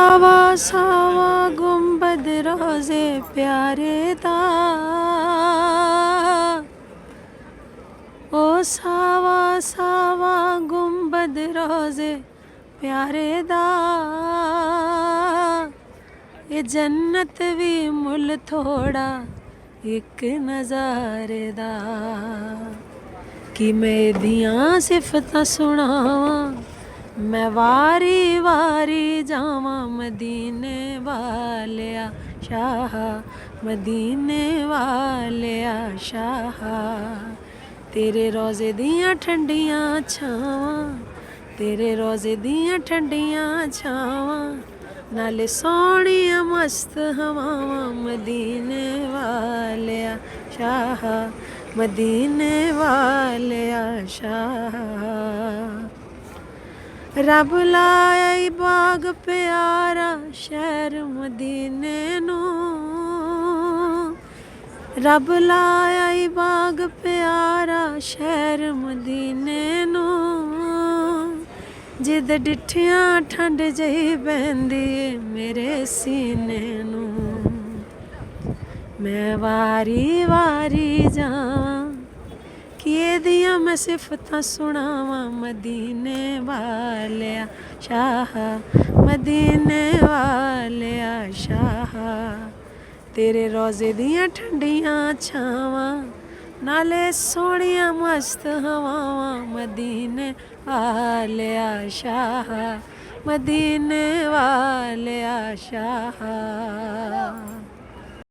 सावा सावा गुंबद रोज़े प्यारे दा, ओ सावा सावा गुंबद रोज़े प्यारे दा, ये जन्नत भी मुल थोड़ा एक नज़ारे दा। कि मैं दियां सिफतां सुनावां, मैं वारी वारी जावां मदीने वालिया शाह, मदीने वालिया शाह। तेरे रोज़े दियां ठंडियां छावां, तेरे रोज़े दियां ठंडियां छावां, नाले सोहणियां मस्त हवावां मदीने वालिया शाह, मदीने वालिया शाह। रब लाया ई बाग प्यारा शहर मदीने नू, रब लाया ई बाग प्यारा शहर मदीने नू, जिद डिठियां ठंड जही बहंदी मेरे सीने नू। मैं वारी वारी जावां, कि एदियां मैं सिफतां सुनावां मदीने वालिया शाह, मदीने वालिया शाह। तेरे रोज़े दियां ठंडियां छावां, नाले सोहणियां मस्त हवावां मदीने वालिया शाह, मदीने वालिया शाह।